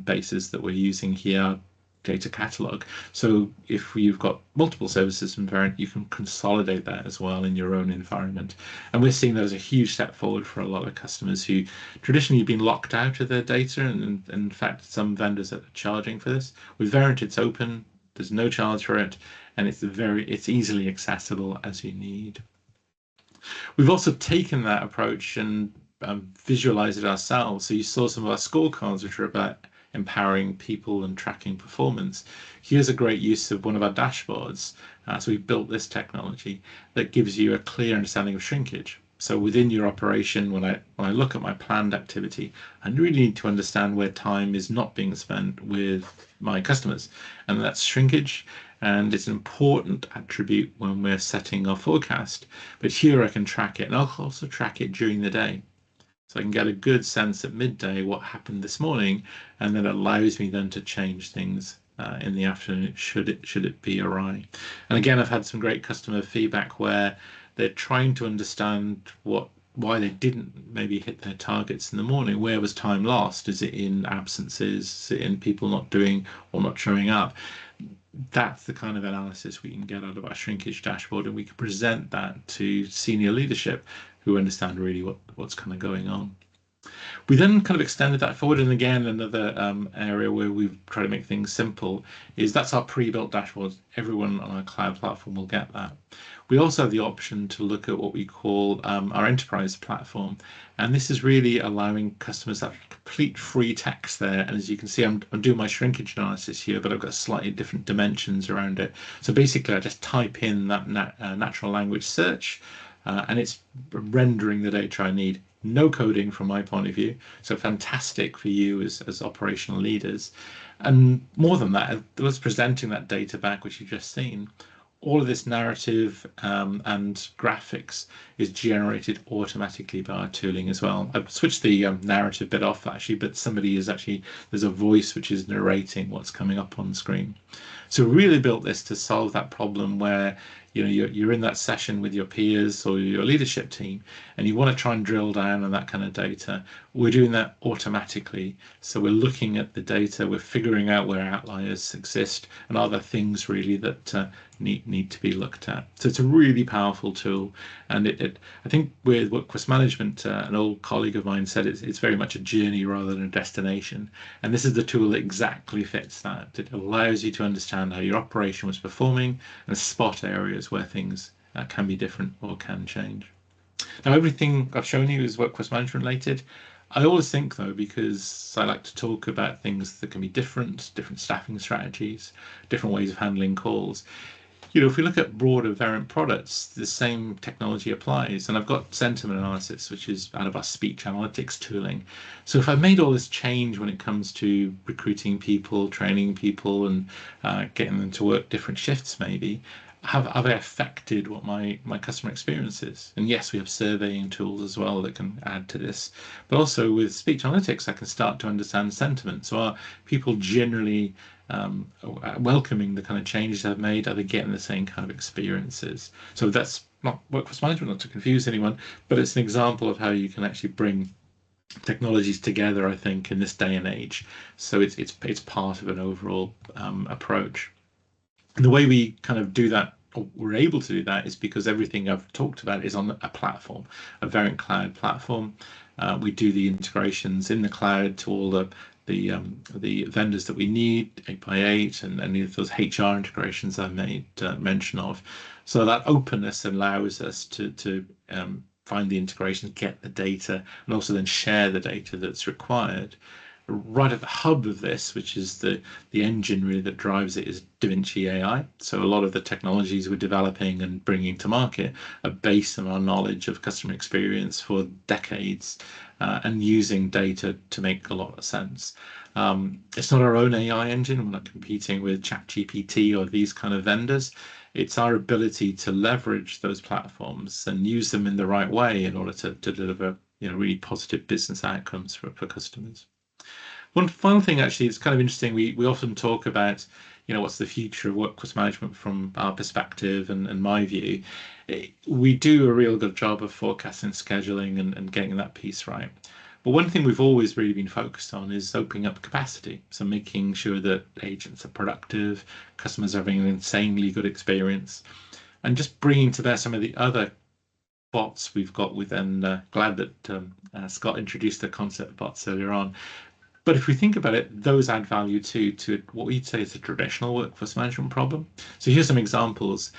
bases that we're using here, data catalog. So if you've got multiple services from Verint, you can consolidate that as well in your own environment. And we're seeing that as a huge step forward for a lot of customers who traditionally have been locked out of their data, and in fact some vendors are charging for this. With Verint, it's open, there's no charge for it, and it's easily accessible as you need. We've also taken that approach and visualized it ourselves. So you saw some of our scorecards, which are about empowering people and tracking performance. Here's a great use of one of our dashboards. So we've built this technology that gives you a clear understanding of shrinkage. So within your operation, when I look at my planned activity, I really need to understand where time is not being spent with my customers, and that's shrinkage. And it's an important attribute when we're setting our forecast. But here I can track it, and I'll also track it during the day. So I can get a good sense at midday what happened this morning, and then it allows me then to change things in the afternoon should it be awry. And again, I've had some great customer feedback where they're trying to understand why they didn't maybe hit their targets in the morning. Where was time lost? Is it in absences? Is it in people not doing or not showing up? That's the kind of analysis we can get out of our shrinkage dashboard, and we can present that to senior leadership who understand really what's kind of going on. We then kind of extended that forward, and again, another area where we've tried to make things simple is that's our pre-built dashboards. Everyone on our cloud platform will get that. We also have the option to look at what we call our enterprise platform, and this is really allowing customers that complete free text there. And as you can see, I'm doing my shrinkage analysis here, but I've got slightly different dimensions around it. So basically, I just type in that natural language search, and it's rendering the data I need. No coding from my point of view, so fantastic for you as operational leaders. And more than that, I was presenting that data back, which you've just seen. All of this narrative and graphics is generated automatically by our tooling as well. I've switched the narrative bit off actually, but there's a voice which is narrating what's coming up on the screen. So we really built this to solve that problem where you're in that session with your peers or your leadership team, and you want to try and drill down on that kind of data. We're doing that automatically. So we're looking at the data, we're figuring out where outliers exist, and are there things really that need to be looked at. So it's a really powerful tool, and I think with Workforce Management, an old colleague of mine said it's very much a journey rather than a destination, and this is the tool that exactly fits that. It allows you to understand how your operation was performing and spot areas where things can be different or can change. Now, everything I've shown you is Workforce Management related. I always think, though, because I like to talk about things that can be different staffing strategies, different ways of handling calls, if we look at broader Verint products, the same technology applies. And I've got sentiment analysis, which is out of our speech analytics tooling. So if I've made all this change when it comes to recruiting people, training people, and getting them to work different shifts, maybe, have I affected what my customer experience is? And yes, we have surveying tools as well that can add to this. But also with speech analytics, I can start to understand sentiment. So are people generally welcoming the kind of changes I've made? Are they getting the same kind of experiences? So that's not workforce management, not to confuse anyone, but it's an example of how you can actually bring technologies together, I think, in this day and age. So it's part of an overall approach. And the way we kind of do that, or we're able to do that, is because everything I've talked about is on a platform, a Verint Cloud platform. We do the integrations in the cloud to all the vendors that we need, 8x8, and any of those HR integrations I made mention of. So that openness allows us to find the integrations, get the data, and also then share the data that's required. Right at the hub of this, which is the engine really that drives it, is DaVinci AI. So a lot of the technologies we're developing and bringing to market are based on our knowledge of customer experience for decades and using data to make a lot of sense. It's not our own AI engine. We're not competing with ChatGPT or these kind of vendors. It's our ability to leverage those platforms and use them in the right way in order to deliver really positive business outcomes for customers. One final thing, actually, it's kind of interesting. We often talk about, what's the future of workforce management from our perspective and my view. We do a real good job of forecasting, scheduling, and getting that piece right. But one thing we've always really been focused on is opening up capacity. So making sure that agents are productive, customers are having an insanely good experience, and just bringing to bear some of the other bots we've got within. Glad that Scott introduced the concept of bots earlier on. But if we think about it, those add value to what we'd say is a traditional workforce management problem. So here's some examples.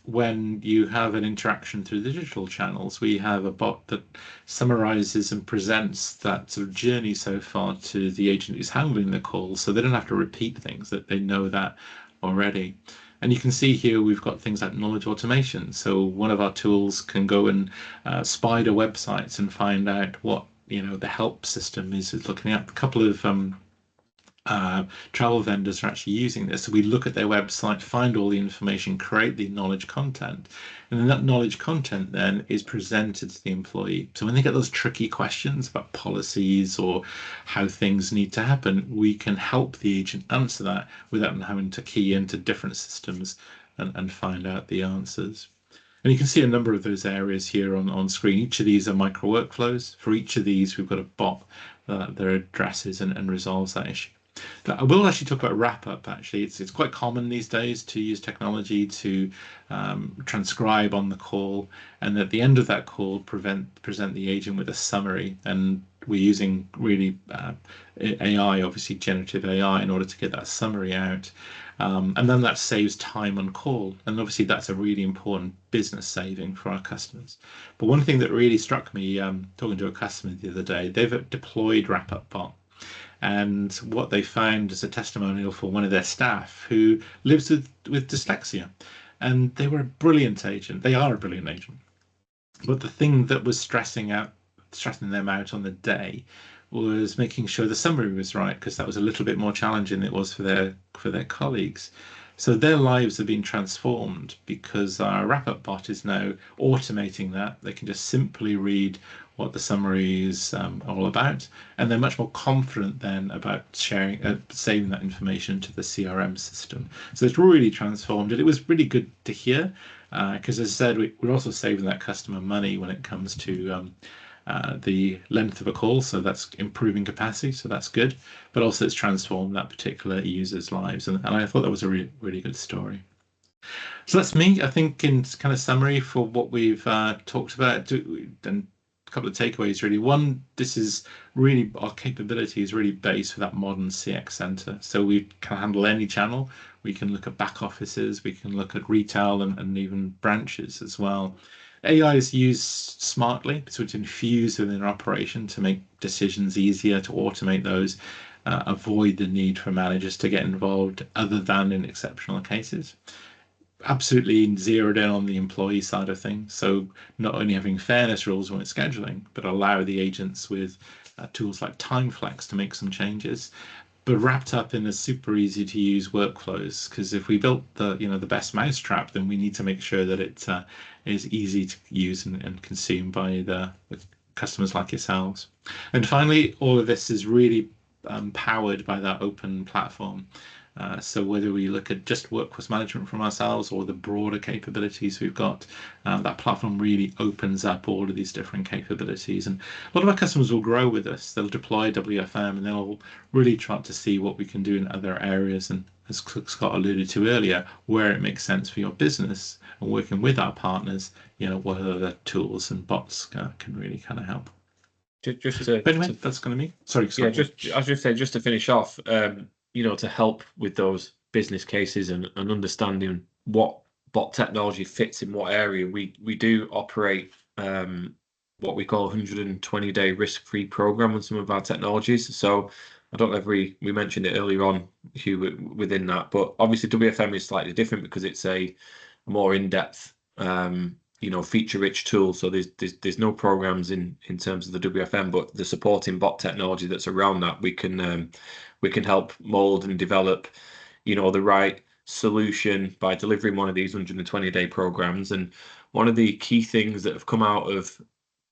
When you have an interaction through the digital channels, we have a bot that summarizes and presents that sort of journey so far to the agent who's handling the call, so they don't have to repeat things, that they know that already. And you can see here we've got things like knowledge automation. So one of our tools can go and spider websites and find out what the help system is looking at. A couple of travel vendors are actually using this. So we look at their website, find all the information, create the knowledge content, and then that knowledge content then is presented to the employee. So when they get those tricky questions about policies or how things need to happen, we can help the agent answer that without them having to key into different systems and find out the answers. And you can see a number of those areas here on screen. Each of these are micro workflows. For each of these, we've got a bot that addresses and resolves that issue. Now, I will actually talk about wrap up. Actually, it's quite common these days to use technology to transcribe on the call, and at the end of that call, present the agent with a summary. And we're using really AI, obviously generative AI, in order to get that summary out. And then that saves time on call. And obviously that's a really important business saving for our customers. But one thing that really struck me, talking to a customer the other day, they've deployed Wrap-Up Bot. And what they found is a testimonial for one of their staff who lives with dyslexia. And they were a brilliant agent. They are a brilliant agent. But the thing that was stressing them out on the day was making sure the summary was right, because that was a little bit more challenging than it was for their colleagues. So their lives have been transformed because our wrap-up bot is now automating that. They can just simply read what the summary is all about, and they're much more confident then about saving that information to the CRM system. So it's really transformed it. It was really good to hear, because as I said, we're also saving that customer money when it comes to the length of a call, so that's improving capacity, so that's good, but also it's transformed that particular user's lives, and I thought that was a really good story. So that's me, I think, in kind of summary for what we've talked about, and a couple of takeaways really. One, this is really, our capability is really based for that modern CX center, so we can handle any channel. We can look at back offices, we can look at retail and even branches as well. AI is used smartly, so it's infused within an operation to make decisions easier, to automate those, avoid the need for managers to get involved other than in exceptional cases. absolutely zeroed in on the employee side of things. So not only having fairness rules when it's scheduling, but allow the agents with tools like TimeFlex to make some changes, but wrapped up in a super easy to use workflows. Because if we built the the best mousetrap, then we need to make sure that it is easy to use and consume by the customers like yourselves. And finally, all of this is really powered by that open platform. So whether we look at just workforce management from ourselves or the broader capabilities we've got, that platform really opens up all of these different capabilities. And a lot of our customers will grow with us. They'll deploy WFM and they'll really try to see what we can do in other areas. And as Scott alluded to earlier, where it makes sense for your business and working with our partners, what other tools and bots can really kind of help. Just to, anyway, that's going to be. Sorry, Scott. Yeah, I was just saying, just to finish off, to help with those business cases and understanding what bot technology fits in what area, we do operate what we call 120-day risk-free program on some of our technologies. So I don't know if we mentioned it earlier on, Hugh, within that, but obviously WFM is slightly different because it's a more in-depth feature-rich tool. So there's no programs in terms of the WFM, but the supporting bot technology that's around that, we can help mold and develop, the right solution by delivering one of these 120-day programs. And one of the key things that have come out of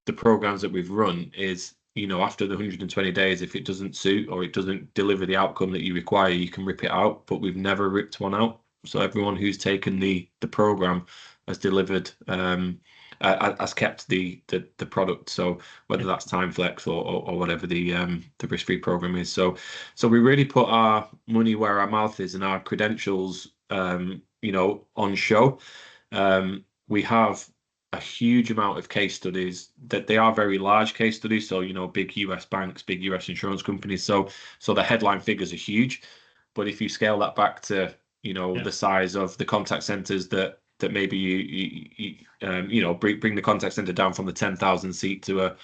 the programs that we've run is, after the 120 days, if it doesn't suit or it doesn't deliver the outcome that you require, you can rip it out. But we've never ripped one out. So everyone who's taken the program has delivered, has kept the product. So whether that's TimeFlex or whatever the risk-free program is. So we really put our money where our mouth is and our credentials, on show. We have a huge amount of case studies that they are very large case studies. So, big US banks, big US insurance companies. So the headline figures are huge. But if you scale that back to, the size of the contact centers that maybe you bring the contact center down from the 10,000 seat to a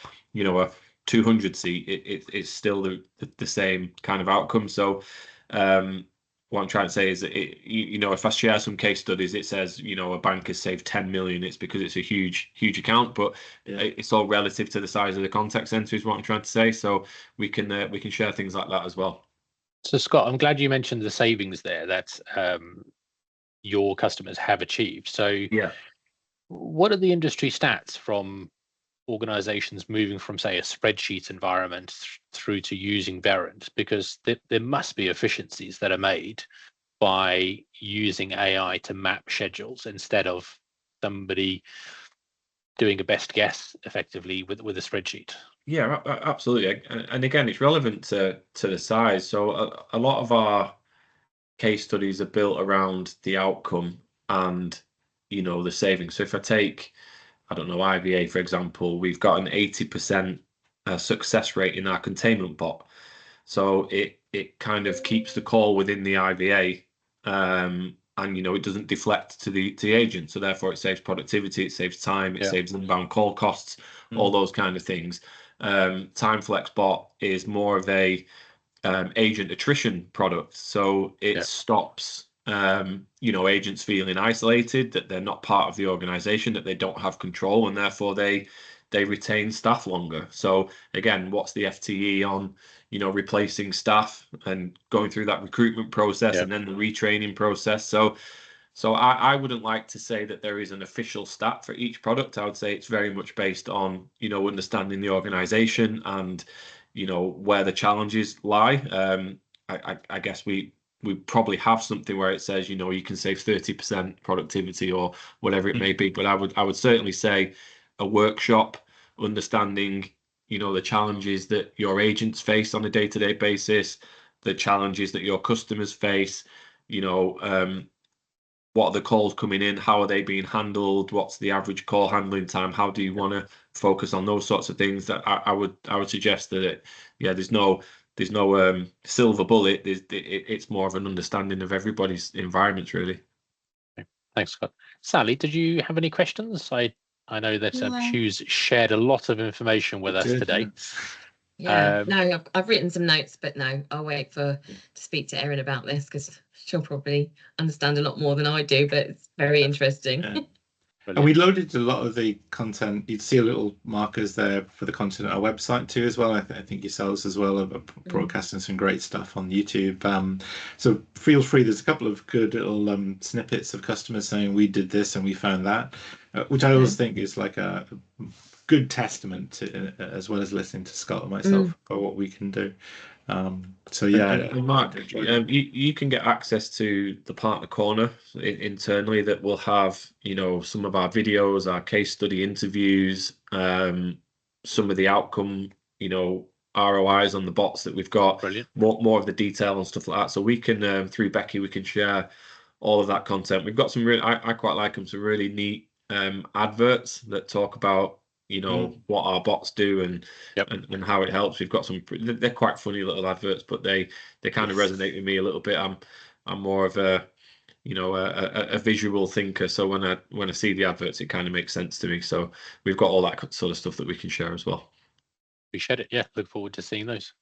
200 seat, it's still the same kind of outcome. So what I'm trying to say is that if I share some case studies, it says a bank has saved 10 million. It's because it's a huge account, but it's all relative to the size of the contact center is what I'm trying to say. So we can share things like that as well. So Scott, I'm glad you mentioned the savings there that your customers have achieved. So yeah, what are the industry stats from organizations moving from, say, a spreadsheet environment through to using Verint? Because there must be efficiencies that are made by using AI to map schedules instead of somebody doing a best guess effectively with a spreadsheet. Yeah, absolutely. And again, it's relevant to the size. So a lot of our case studies are built around the outcome and the savings. So if I take, I don't know, IVA for example, we've got an 80% success rate in our containment bot. So it kind of keeps the call within the IVA, and it doesn't deflect to the agent. So therefore, it saves productivity, it saves time, it saves inbound call costs, all those kind of things. TimeFlex bot is more of a agent attrition product, so it stops agents feeling isolated, that they're not part of the organization, that they don't have control, and therefore they retain staff longer. So again, what's the FTE on replacing staff and going through that recruitment process and then the retraining process? So I wouldn't like to say that there is an official stat for each product. I would say it's very much based on understanding the organization and where the challenges lie. I guess we probably have something where it says you can save 30% productivity or whatever it may be, but I would certainly say a workshop understanding the challenges that your agents face on a day-to-day basis, the challenges that your customers face, what are the calls coming in, how are they being handled, what's the average call handling time, how do you want to focus on those sorts of things. That I would suggest that there's no silver bullet. It's more of an understanding of everybody's environments, really. Okay. Thanks, Scott. Sally, did you have any questions? I know that Hugh's shared a lot of information with us today. Yeah, no, I've written some notes, but no, I'll wait to speak to Erin about this because she'll probably understand a lot more than I do, but it's very interesting. Yeah. And we loaded a lot of the content. You'd see a little markers there for the content on our website too, as well. I think yourselves as well are broadcasting some great stuff on YouTube. So feel free. There's a couple of good little snippets of customers saying we did this and we found that, which I always think is like a good testament to, as well as listening to Scott and myself, about what we can do. So yeah, and Mark, you can get access to the partner corner internally that will have, some of our videos, our case study interviews, some of the outcome, ROIs on the bots that we've got. Brilliant. More of the detail and stuff like that. So we can, through Becky, we can share all of that content. We've got some really, I quite like them, some really neat adverts that talk about what our bots do and how it helps. We've got some, they're quite funny little adverts, but they kind of resonate with me a little bit. I'm more of a a visual thinker, so when I see the adverts, it kind of makes sense to me. So we've got all that sort of stuff that we can share as well. Appreciate it. Yeah, look forward to seeing those.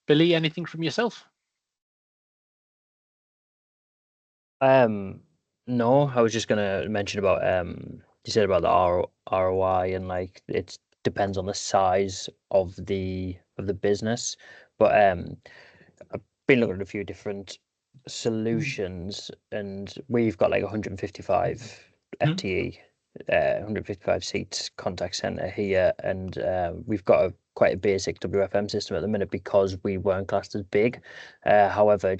Billy, anything from yourself? No, I was just gonna mention about you said about the ROI, and like it depends on the size of the business, but I've been looking at a few different solutions, and we've got like 155 FTE, 155 seats contact center here, and we've got quite a basic WFM system at the minute because we weren't classed as big. However,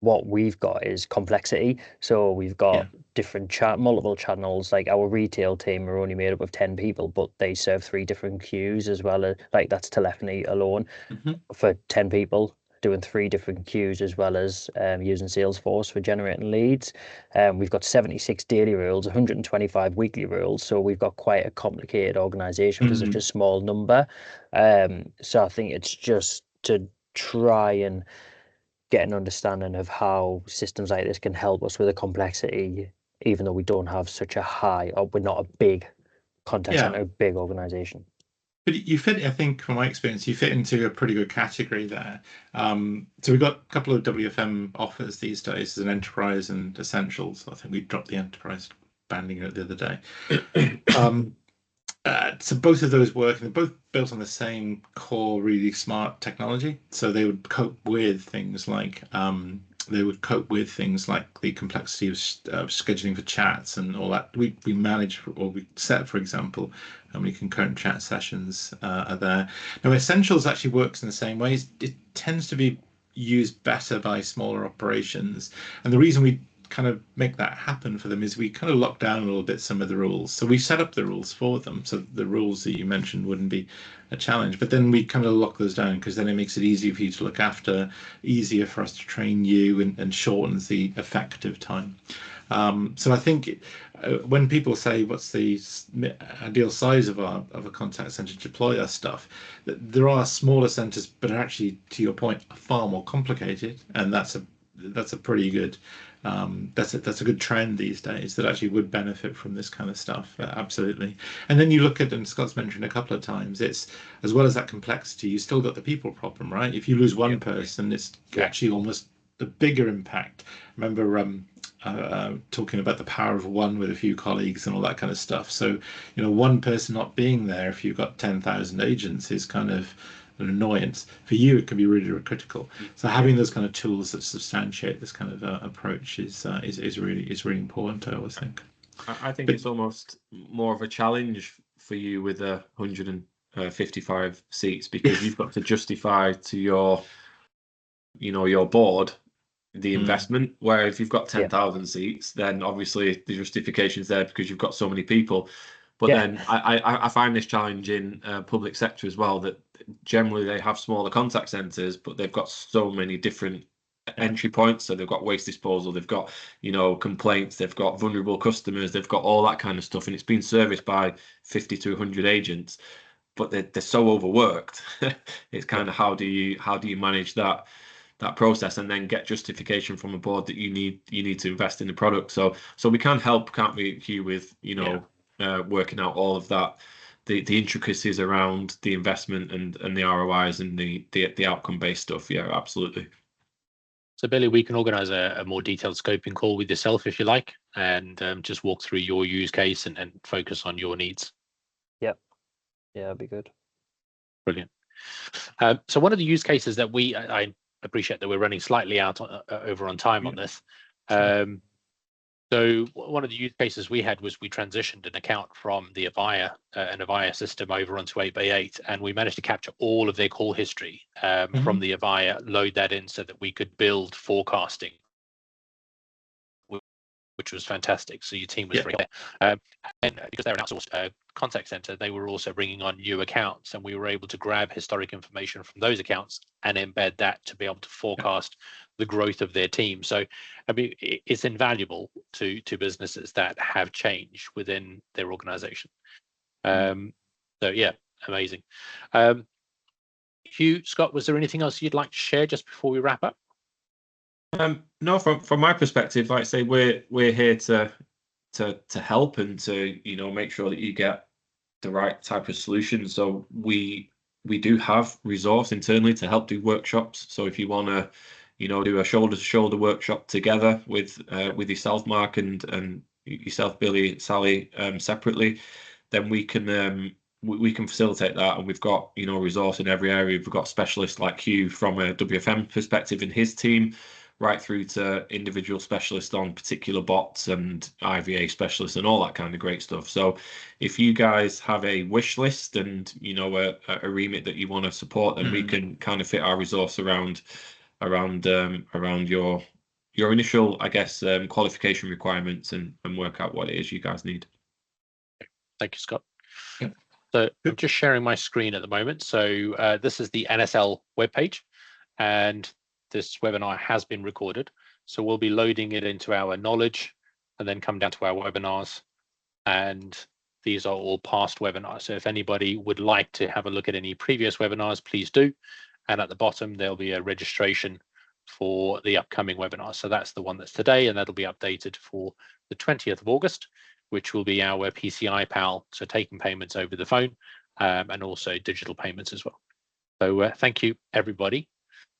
what we've got is complexity. So we've got different multiple channels. Like our retail team are only made up of 10 people, but they serve 3 different queues, as well as like that's telephony alone for 10 people, doing 3 different queues, as well as using Salesforce for generating leads. We've got 76 daily rules, 125 weekly rules. So we've got quite a complicated organization for such a small number. So I think it's just to try and get an understanding of how systems like this can help us with the complexity, even though we don't have such a high, or we're not a big contact center, a big organization. But you fit, I think, from my experience, you fit into a pretty good category there. So we've got a couple of WFM offers these days, as an enterprise and essentials. I think we dropped the enterprise banding the other day. So both of those work, and they're both built on the same core, really smart technology. So they would cope with things like the complexity of scheduling for chats and all that. We manage, or we set, for example, how many concurrent chat sessions are there. Now, Essentials actually works in the same way. It tends to be used better by smaller operations, and the reason we kind of make that happen for them is we kind of lock down a little bit some of the rules. So we set up the rules for them, so the rules that you mentioned wouldn't be a challenge, but then we kind of lock those down, because then it makes it easier for you to look after, easier for us to train you, and shortens the effective time. So I think when people say what's the ideal size of a contact center to deploy our stuff, there are smaller centers, but actually, to your point, are far more complicated, and that's a pretty good that's a good trend these days that actually would benefit from this kind of stuff. Absolutely. And then you look at, and Scott's mentioned a couple of times, it's, as well as that complexity, you still got the people problem, right? If you lose one person, it's actually almost the bigger impact. I remember talking about the power of one with a few colleagues and all that kind of stuff. So, one person not being there, if you've got 10,000 agents, is kind of an annoyance. For you, it can be really critical. So having those kind of tools that substantiate this kind of approach is really important, I always think. I think it's almost more of a challenge for you with 155 seats, because you've got to justify to your board the investment, where if you've got 10,000 seats, then obviously the justification is there because you've got so many people. But then I find this challenge in public sector as well, that generally they have smaller contact centers, but they've got so many different entry points. So they've got waste disposal, they've got complaints, they've got vulnerable customers, they've got all that kind of stuff, and it's been serviced by 50 to 100 agents, but they're so overworked. It's kind of how do you manage that process, and then get justification from a board that you need to invest in the product. So we can help, can't we, Hugh, with working out all of that the intricacies around the investment and the ROIs and the outcome based stuff. Yeah, absolutely. So Billy, we can organise a more detailed scoping call with yourself if you like, and just walk through your use case and focus on your needs. Yep. Yeah, that'd be good. Brilliant. So one of the use cases that I appreciate that we're running slightly out over on time on this. So one of the use cases we had was we transitioned an account from the Avaya system over onto 8x8, and we managed to capture all of their call history from the Avaya, load that in so that we could build forecasting, which was fantastic. So your team was very clear. And because they're an outsourced contact center, they were also bringing on new accounts, and we were able to grab historic information from those accounts and embed that to be able to forecast the growth of their team. So, I mean, it's invaluable to businesses that have change within their organization. So yeah, amazing. Hugh, Scott, was there anything else you'd like to share just before we wrap up? No, from my perspective, like I say, we're here to help and to, you know, make sure that you get the right type of solution. So we do have resource internally to help do workshops. So if you want to, you know, do a shoulder-to-shoulder workshop together with yourself, Mark, and yourself, Billy, Sally, separately, then we can facilitate that. And we've got, you know, resource in every area. We've got specialists like Hugh from a WFM perspective in his team, right through to individual specialists on particular bots and IVA specialists and all that kind of great stuff. So if you guys have a wish list and, you know, a remit that you want to support, then we can kind of fit our resource around your initial, I guess, qualification requirements and work out what it is you guys need. Thank you, Scott. So I'm just sharing my screen at the moment. So this is the NSL webpage, and this webinar has been recorded. So we'll be loading it into our knowledge and then come down to our webinars. And these are all past webinars. So if anybody would like to have a look at any previous webinars, please do. And at the bottom, there'll be a registration for the upcoming webinar. So that's the one that's today, and that'll be updated for the 20th of August, which will be our PCI PAL, so taking payments over the phone and also digital payments as well. So thank you, everybody.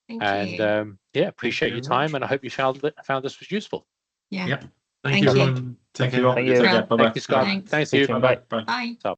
Thank And you. yeah, appreciate your time, and I hope you found this was useful. Yeah. Thank you, everyone. Take care. Thank you. Take care. Bye-bye. Thank you, Scott. Thanks. Thanks you. Bye-bye. Bye.